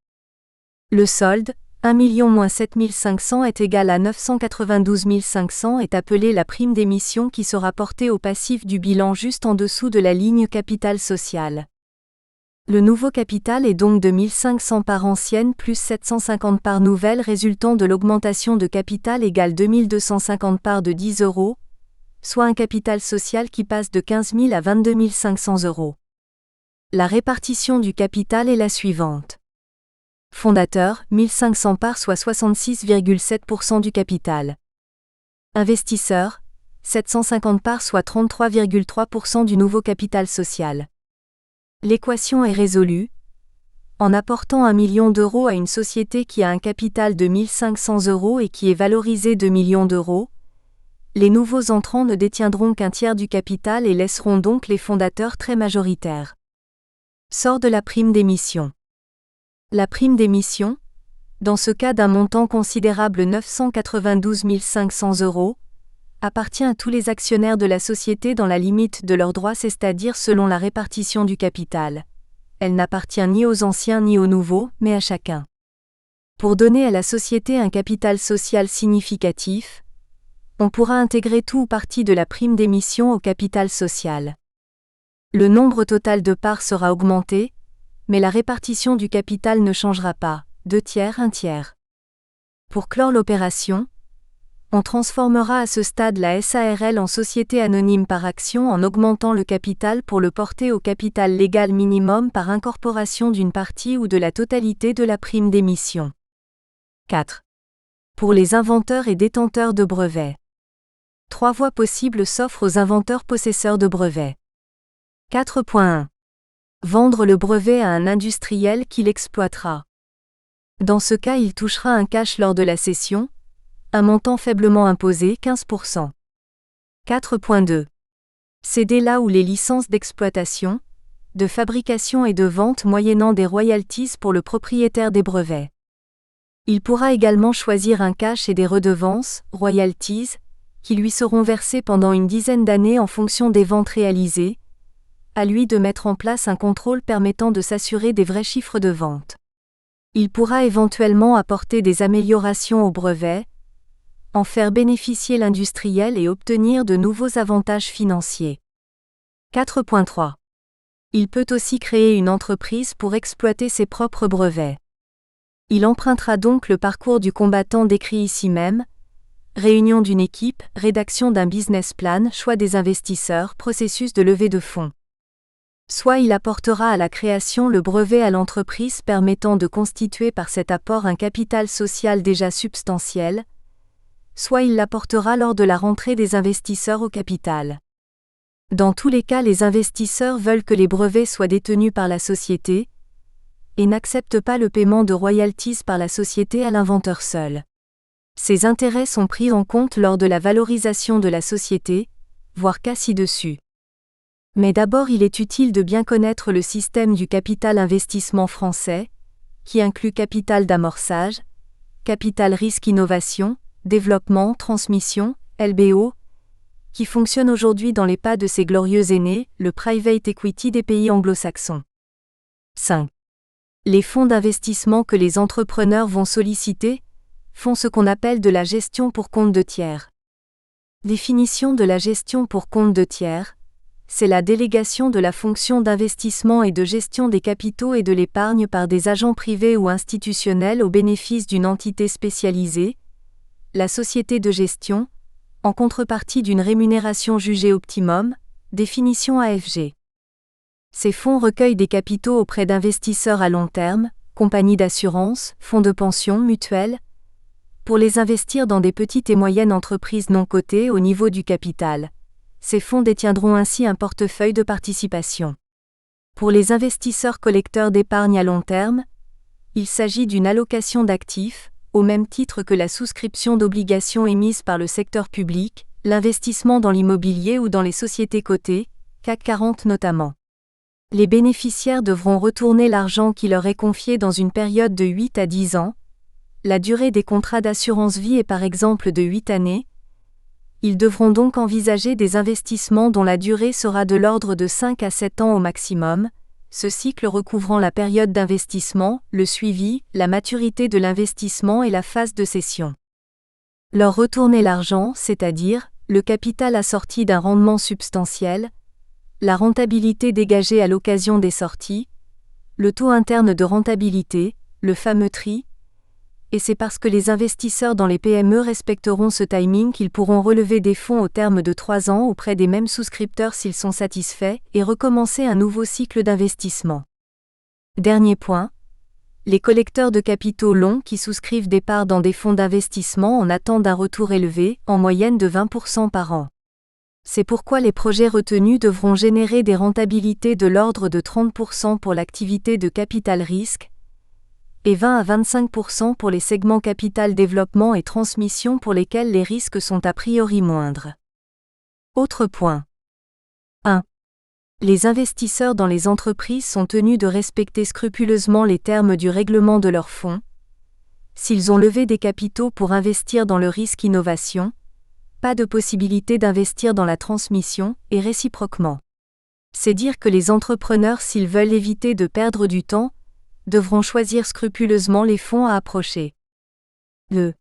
Le solde, 1 million moins 7 500 est égal à 992 500 est appelé la prime d'émission qui sera portée au passif du bilan juste en dessous de la ligne capital social. Le nouveau capital est donc de 1 500 parts anciennes plus 750 parts nouvelles résultant de l'augmentation de capital égale 2 250 parts de 10 €, soit un capital social qui passe de 15 000 à 22 500 €. La répartition du capital est la suivante. Fondateur, 1500 parts soit 66,7% du capital. Investisseur, 750 parts soit 33,3% du nouveau capital social. L'équation est résolue. En apportant 1 million d'euros à une société qui a un capital de 1500 € et qui est valorisée 2 millions d'euros, les nouveaux entrants ne détiendront qu'un tiers du capital et laisseront donc les fondateurs très majoritaires. Sort de la prime d'émission. La prime d'émission, dans ce cas d'un montant considérable 992 500 €, appartient à tous les actionnaires de la société dans la limite de leurs droits, c'est-à-dire selon la répartition du capital. Elle n'appartient ni aux anciens ni aux nouveaux, mais à chacun. Pour donner à la société un capital social significatif, on pourra intégrer tout ou partie de la prime d'émission au capital social. Le nombre total de parts sera augmenté, mais la répartition du capital ne changera pas, 2 tiers, 1 tiers. Pour clore l'opération, on transformera à ce stade la SARL en société anonyme par action en augmentant le capital pour le porter au capital légal minimum par incorporation d'une partie ou de la totalité de la prime d'émission. 4. Pour les inventeurs et détenteurs de brevets. 3 voies possibles s'offrent aux inventeurs possesseurs de brevets. 4.1. Vendre le brevet à un industriel qui l'exploitera. Dans ce cas, il touchera un cash lors de la cession, un montant faiblement imposé, 15%. 4.2. Céder là où les licences d'exploitation, de fabrication et de vente moyennant des royalties pour le propriétaire des brevets. Il pourra également choisir un cash et des redevances, royalties, qui lui seront versées pendant une dizaine d'années en fonction des ventes réalisées. À lui de mettre en place un contrôle permettant de s'assurer des vrais chiffres de vente. Il pourra éventuellement apporter des améliorations au brevet, en faire bénéficier l'industriel et obtenir de nouveaux avantages financiers. 4.3. Il peut aussi créer une entreprise pour exploiter ses propres brevets. Il empruntera donc le parcours du combattant décrit ici même: réunion d'une équipe, rédaction d'un business plan, choix des investisseurs, processus de levée de fonds. Soit il apportera à la création le brevet à l'entreprise permettant de constituer par cet apport un capital social déjà substantiel, soit il l'apportera lors de la rentrée des investisseurs au capital. Dans tous les cas, les investisseurs veulent que les brevets soient détenus par la société et n'acceptent pas le paiement de royalties par la société à l'inventeur seul. Ces intérêts sont pris en compte lors de la valorisation de la société, voir cas ci-dessus. Mais d'abord, il est utile de bien connaître le système du capital investissement français, qui inclut capital d'amorçage, capital risque innovation, développement, transmission, LBO, qui fonctionne aujourd'hui dans les pas de ses glorieux aînés, le private equity des pays anglo-saxons. 5. Les fonds d'investissement que les entrepreneurs vont solliciter font ce qu'on appelle de la gestion pour compte de tiers. Définition de la gestion pour compte de tiers: c'est la délégation de la fonction d'investissement et de gestion des capitaux et de l'épargne par des agents privés ou institutionnels au bénéfice d'une entité spécialisée, la société de gestion, en contrepartie d'une rémunération jugée optimum, définition AFG. Ces fonds recueillent des capitaux auprès d'investisseurs à long terme, compagnies d'assurance, fonds de pension, mutuelles, pour les investir dans des petites et moyennes entreprises non cotées au niveau du capital. Ces fonds détiendront ainsi un portefeuille de participation. Pour les investisseurs collecteurs d'épargne à long terme, il s'agit d'une allocation d'actifs, au même titre que la souscription d'obligations émises par le secteur public, l'investissement dans l'immobilier ou dans les sociétés cotées, CAC 40 notamment. Les bénéficiaires devront retourner l'argent qui leur est confié dans une période de 8 à 10 ans. La durée des contrats d'assurance vie est par exemple de 8 années. Ils devront donc envisager des investissements dont la durée sera de l'ordre de 5 à 7 ans au maximum, ce cycle recouvrant la période d'investissement, le suivi, la maturité de l'investissement et la phase de cession. Leur retourner l'argent, c'est-à-dire le capital assorti d'un rendement substantiel, la rentabilité dégagée à l'occasion des sorties, le taux interne de rentabilité, le fameux TRI, et c'est parce que les investisseurs dans les PME respecteront ce timing qu'ils pourront relever des fonds au terme de 3 ans auprès des mêmes souscripteurs s'ils sont satisfaits, et recommencer un nouveau cycle d'investissement. Dernier point. Les collecteurs de capitaux longs qui souscrivent des parts dans des fonds d'investissement en attendent un retour élevé, en moyenne de 20% par an. C'est pourquoi les projets retenus devront générer des rentabilités de l'ordre de 30% pour l'activité de capital risque, et 20 à 25% pour les segments capital développement et transmission pour lesquels les risques sont a priori moindres. Autre point. 1. Les investisseurs dans les entreprises sont tenus de respecter scrupuleusement les termes du règlement de leurs fonds. S'ils ont levé des capitaux pour investir dans le risque innovation, pas de possibilité d'investir dans la transmission, et réciproquement. C'est dire que les entrepreneurs, s'ils veulent éviter de perdre du temps, devront choisir scrupuleusement les fonds à approcher. 2.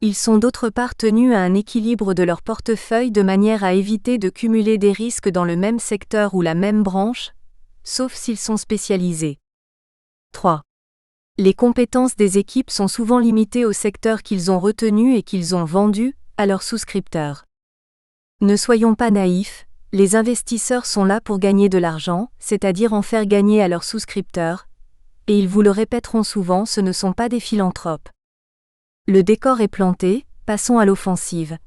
Ils sont d'autre part tenus à un équilibre de leur portefeuille de manière à éviter de cumuler des risques dans le même secteur ou la même branche, sauf s'ils sont spécialisés. 3. Les compétences des équipes sont souvent limitées au secteur qu'ils ont retenu et qu'ils ont vendu à leurs souscripteurs. Ne soyons pas naïfs, les investisseurs sont là pour gagner de l'argent, c'est-à-dire en faire gagner à leurs souscripteurs, et ils vous le répéteront souvent, ce ne sont pas des philanthropes. Le décor est planté, passons à l'offensive.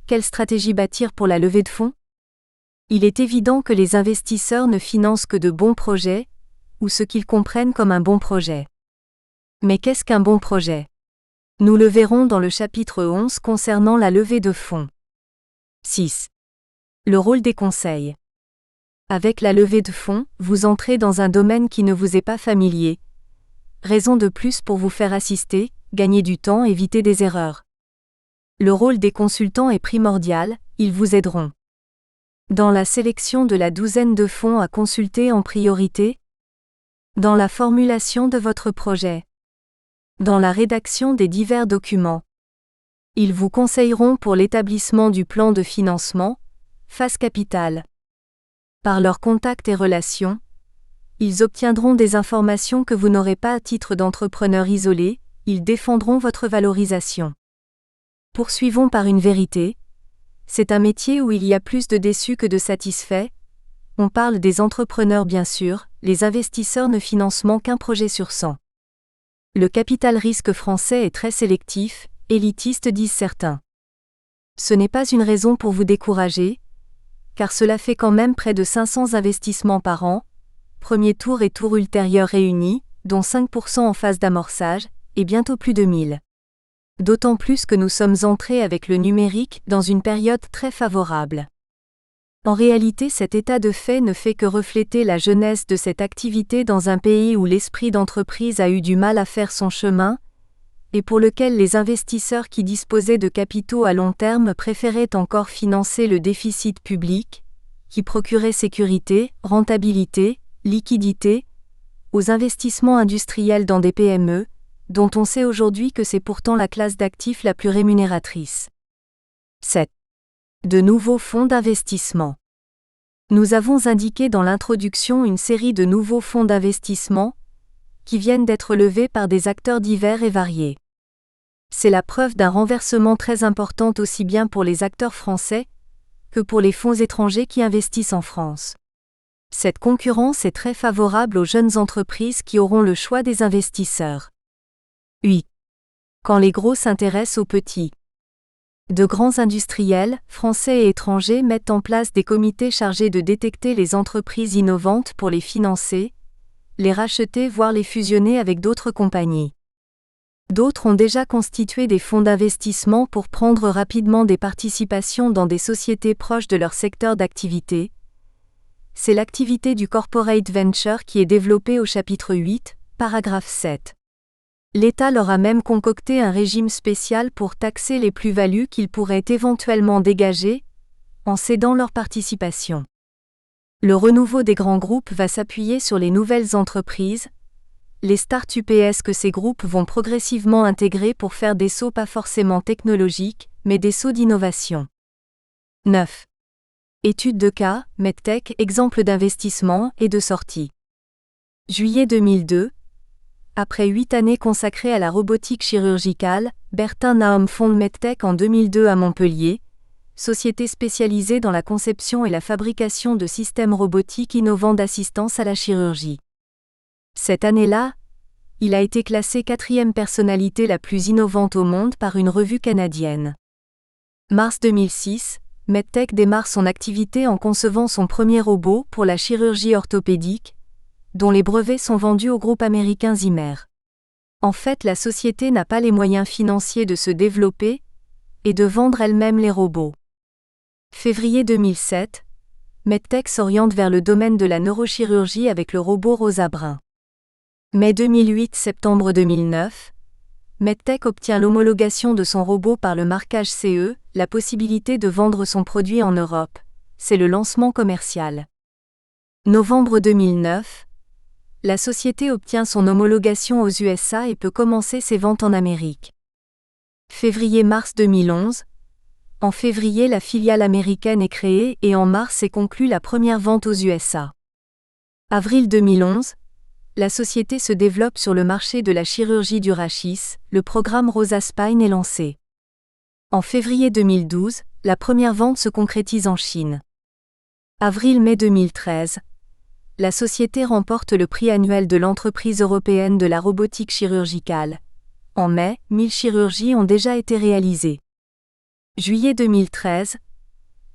Quelle stratégie bâtir pour la levée de fonds ? Il est évident que les investisseurs ne financent que de bons projets, ou ce qu'ils comprennent comme un bon projet. Mais qu'est-ce qu'un bon projet ? Nous le verrons dans le chapitre 11 concernant la levée de fonds. 6. Le rôle des conseils. Avec la levée de fonds, vous entrez dans un domaine qui ne vous est pas familier. Raison de plus pour vous faire assister, gagner du temps, éviter des erreurs. Le rôle des consultants est primordial, ils vous aideront. Dans la sélection de la douzaine de fonds à consulter en priorité, dans la formulation de votre projet, dans la rédaction des divers documents. Ils vous conseilleront pour l'établissement du plan de financement, phase capitale. Par leurs contacts et relations, ils obtiendront des informations que vous n'aurez pas à titre d'entrepreneur isolé, ils défendront votre valorisation. Poursuivons par une vérité. C'est un métier où il y a plus de déçus que de satisfaits. On parle des entrepreneurs bien sûr, les investisseurs ne financent qu'un projet sur 100. Le capital risque français est très sélectif, élitiste disent certains. Ce n'est pas une raison pour vous décourager, car cela fait quand même près de 500 investissements par an, premier tour et tour ultérieur réunis, dont 5% en phase d'amorçage, et bientôt plus de 1000. D'autant plus que nous sommes entrés avec le numérique dans une période très favorable. En réalité, cet état de fait ne fait que refléter la jeunesse de cette activité dans un pays où l'esprit d'entreprise a eu du mal à faire son chemin, et pour lequel les investisseurs qui disposaient de capitaux à long terme préféraient encore financer le déficit public, qui procurait sécurité, rentabilité, liquidité, aux investissements industriels dans des PME, dont on sait aujourd'hui que c'est pourtant la classe d'actifs la plus rémunératrice. 7. De nouveaux fonds d'investissement. Nous avons indiqué dans l'introduction une série de nouveaux fonds d'investissement, qui viennent d'être levés par des acteurs divers et variés. C'est la preuve d'un renversement très important aussi bien pour les acteurs français que pour les fonds étrangers qui investissent en France. Cette concurrence est très favorable aux jeunes entreprises qui auront le choix des investisseurs. 8. Quand les gros s'intéressent aux petits. De grands industriels, français et étrangers mettent en place des comités chargés de détecter les entreprises innovantes pour les financer, les racheter voire les fusionner avec d'autres compagnies. D'autres ont déjà constitué des fonds d'investissement pour prendre rapidement des participations dans des sociétés proches de leur secteur d'activité. C'est l'activité du corporate venture qui est développée au chapitre 8, paragraphe 7. L'État leur a même concocté un régime spécial pour taxer les plus-values qu'ils pourraient éventuellement dégager, en cédant leur participation. Le renouveau des grands groupes va s'appuyer sur les nouvelles entreprises, les start-ups que ces groupes vont progressivement intégrer pour faire des sauts pas forcément technologiques, mais des sauts d'innovation. 9. Étude de cas, MedTech, exemple d'investissement et de sortie. Juillet 2002. Après 8 années consacrées à la robotique chirurgicale, Bertin Naum fonde Medtech en 2002 à Montpellier, société spécialisée dans la conception et la fabrication de systèmes robotiques innovants d'assistance à la chirurgie. Cette année-là, il a été classé 4e personnalité la plus innovante au monde par une revue canadienne. Mars 2006, Medtech démarre son activité en concevant son premier robot pour la chirurgie orthopédique, dont les brevets sont vendus au groupe américain Zimmer. En fait, la société n'a pas les moyens financiers de se développer et de vendre elle-même les robots. Février 2007, Medtech s'oriente vers le domaine de la neurochirurgie avec le robot Rosa Brun. Mai 2008-septembre 2009, Medtech obtient l'homologation de son robot par le marquage CE, la possibilité de vendre son produit en Europe. C'est le lancement commercial. Novembre 2009, la société obtient son homologation aux USA et peut commencer ses ventes en Amérique. Février-mars 2011, en février la filiale américaine est créée et en mars est conclue la première vente aux USA. Avril 2011, la société se développe sur le marché de la chirurgie du rachis, le programme Rosa Spine est lancé. En février 2012, la première vente se concrétise en Chine. Avril-mai 2013, la société remporte le prix annuel de l'entreprise européenne de la robotique chirurgicale. En mai, 1000 chirurgies ont déjà été réalisées. Juillet 2013,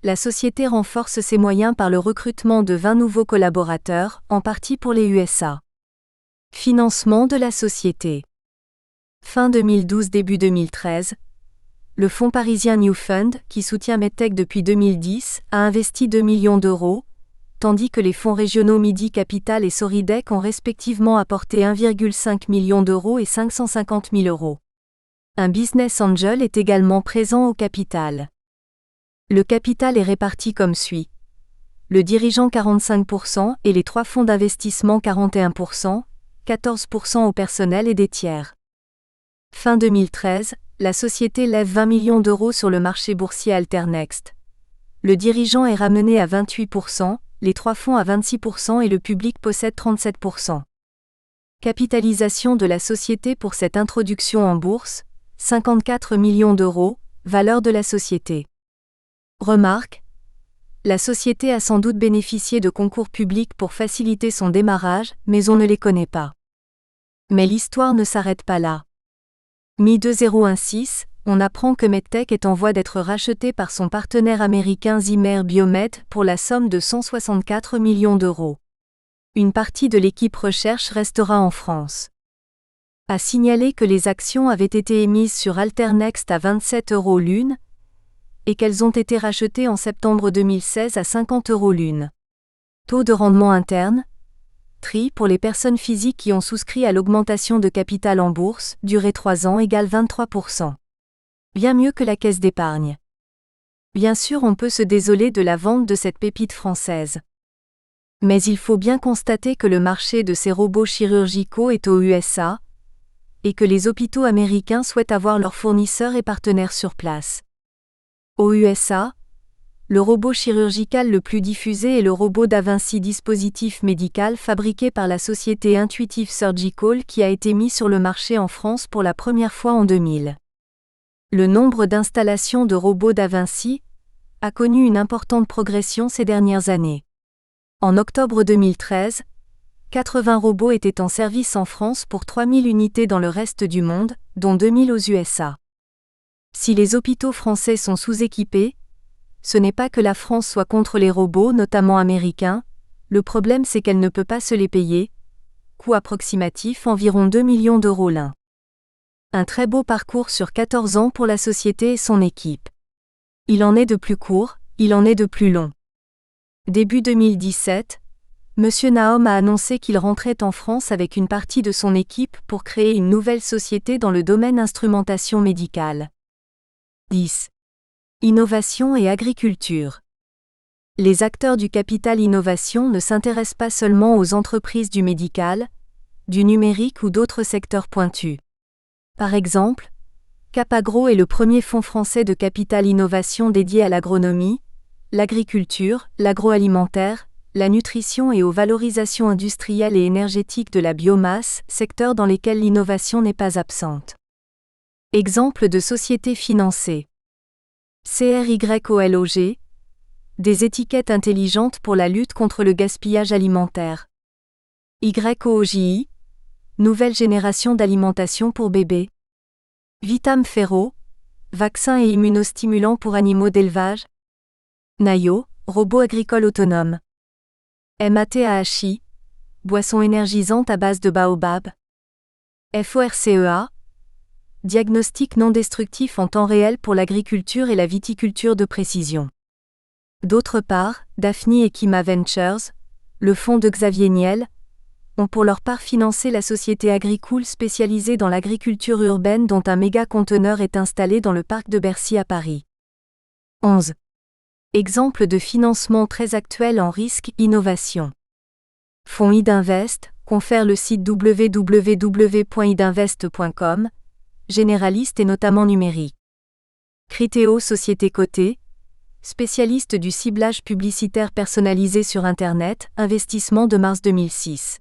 la société renforce ses moyens par le recrutement de 20 nouveaux collaborateurs, en partie pour les USA. Financement de la société. Fin 2012 début 2013, le fonds parisien New Fund, qui soutient Medtech depuis 2010, a investi 2 millions d'euros, tandis que les fonds régionaux Midi Capital et Soridec ont respectivement apporté 1,5 million d'euros et 550 000 euros. Un business angel est également présent au capital. Le capital est réparti comme suit. Le dirigeant 45% et les 3 fonds d'investissement 41%, 14% au personnel et des tiers. Fin 2013, la société lève 20 millions d'euros sur le marché boursier Alternext. Le dirigeant est ramené à 28%, les 3 fonds à 26% et le public possède 37%. Capitalisation de la société pour cette introduction en bourse, 54 millions d'euros, valeur de la société. Remarque, la société a sans doute bénéficié de concours publics pour faciliter son démarrage, mais on ne les connaît pas. Mais l'histoire ne s'arrête pas là. Mi-2016, on apprend que Medtech est en voie d'être racheté par son partenaire américain Zimmer Biomet pour la somme de 164 millions d'euros. Une partie de l'équipe recherche restera en France. À signaler que les actions avaient été émises sur Alternext à 27 € l'une et qu'elles ont été rachetées en septembre 2016 à 50 € l'une. Taux de rendement interne, TRI pour les personnes physiques qui ont souscrit à l'augmentation de capital en bourse, durée 3 ans égale 23%. Bien mieux que la caisse d'épargne. Bien sûr, on peut se désoler de la vente de cette pépite française. Mais il faut bien constater que le marché de ces robots chirurgicaux est aux USA, et que les hôpitaux américains souhaitent avoir leurs fournisseurs et partenaires sur place. Aux USA, le robot chirurgical le plus diffusé est le robot Da Vinci, dispositif médical fabriqué par la société Intuitive Surgical qui a été mis sur le marché en France pour la première fois en 2000. Le nombre d'installations de robots Da Vinci a connu une importante progression ces dernières années. En octobre 2013, 80 robots étaient en service en France pour 3000 unités dans le reste du monde, dont 2000 aux USA. Si les hôpitaux français sont sous-équipés, ce n'est pas que la France soit contre les robots, notamment américains, le problème c'est qu'elle ne peut pas se les payer, coût approximatif environ 2 millions d'euros l'un. Un très beau parcours sur 14 ans pour la société et son équipe. Il en est de plus court, il en est de plus long. Début 2017, M. Naum a annoncé qu'il rentrait en France avec une partie de son équipe pour créer une nouvelle société dans le domaine instrumentation médicale. 10. Innovation et agriculture. Les acteurs du capital innovation ne s'intéressent pas seulement aux entreprises du médical, du numérique ou d'autres secteurs pointus. Par exemple, Capagro est le premier fonds français de capital innovation dédié à l'agronomie, l'agriculture, l'agroalimentaire, la nutrition et aux valorisations industrielles et énergétiques de la biomasse, secteurs dans lesquels l'innovation n'est pas absente. Exemple de société financée. CRYOLOG, des étiquettes intelligentes pour la lutte contre le gaspillage alimentaire. YOOJI, nouvelle génération d'alimentation pour bébés. Vitam Ferro, vaccins et immunostimulants pour animaux d'élevage. Nayo, robot agricole autonome. MATAHI, boisson énergisante à base de baobab. FORCEA, diagnostic non destructif en temps réel pour l'agriculture et la viticulture de précision. D'autre part, Daphne et Kima Ventures, le fonds de Xavier Niel, ont pour leur part financé la société Agricool spécialisée dans l'agriculture urbaine dont un méga-conteneur est installé dans le parc de Bercy à Paris. 11. Exemple de financement très actuel en risque innovation. Fonds Idinvest, confère le site www.idinvest.com, généraliste et notamment numérique. Criteo société cotée, spécialiste du ciblage publicitaire personnalisé sur Internet, investissement de mars 2006.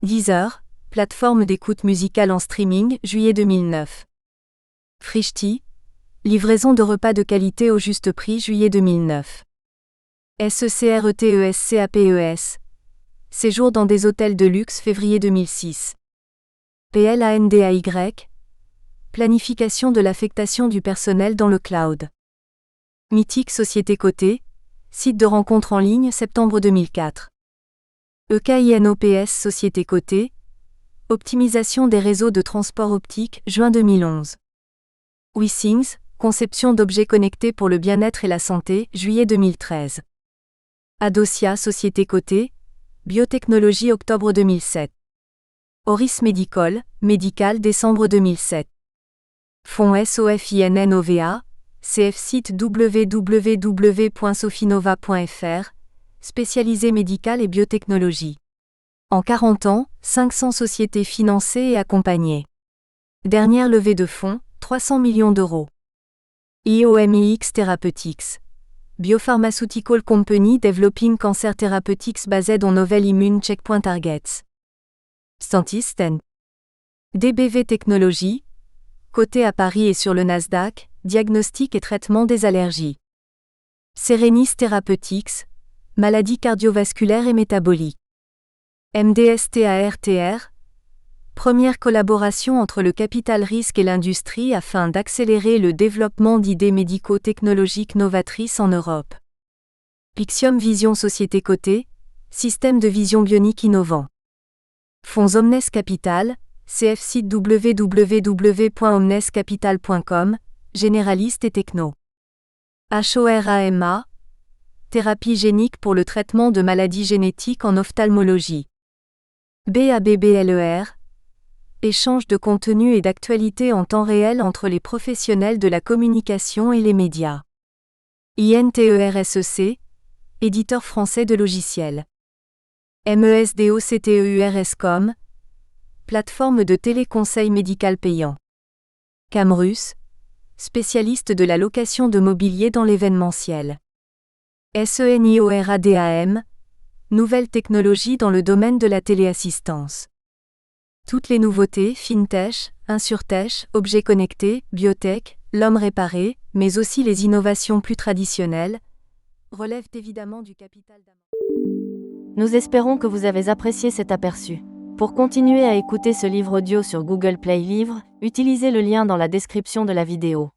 Deezer, plateforme d'écoute musicale en streaming, juillet 2009. Frishti, livraison de repas de qualité au juste prix, juillet 2009. SECRETESCAPES, séjour dans des hôtels de luxe, février 2006. PLANDAY, planification de l'affectation du personnel dans le cloud. Mythique société cotée, site de rencontre en ligne, septembre 2004. EKINOPS société cotée, optimisation des réseaux de transport optique, juin 2011. WeThings, conception d'objets connectés pour le bien-être et la santé, juillet 2013. Adocia société cotée, biotechnologie, octobre 2007. Auris Medical, médical, décembre 2007. Fonds SOFINNOVA, CF site www.sofinova.fr, spécialisé médical et biotechnologie. En 40 ans, 500 sociétés financées et accompagnées. Dernière levée de fonds, 300 millions d'euros. IOMIX Therapeutics. Biopharmaceutical Company developing cancer therapeutics based on novel immune checkpoint targets. Stantisten. DBV Technologies, coté à Paris et sur le Nasdaq, diagnostic et traitement des allergies. Serenis Therapeutics, maladies cardiovasculaires et métaboliques. MDSTARTR, première collaboration entre le capital risque et l'industrie afin d'accélérer le développement d'idées médico-technologiques novatrices en Europe. Pixium Vision société cotée, système de vision bionique innovant. Fonds Omnes Capital, CF site www.omnescapital.com, généraliste et techno. HORAMA, thérapie génique pour le traitement de maladies génétiques en ophtalmologie. BABBLER, échange de contenu et d'actualité en temps réel entre les professionnels de la communication et les médias. INTERSEC, éditeur français de logiciels. MESDOCTEURSCOM, plateforme de téléconseil médical payant. Camrus, spécialiste de la location de mobilier dans l'événementiel. SENIORADAM, nouvelle technologie dans le domaine de la téléassistance. Toutes les nouveautés, FinTech, InsurTech, objets connectés, biotech, l'homme réparé, mais aussi les innovations plus traditionnelles, relèvent évidemment du capital d'amortissement. Nous espérons que vous avez apprécié cet aperçu. Pour continuer à écouter ce livre audio sur Google Play Livres, utilisez le lien dans la description de la vidéo.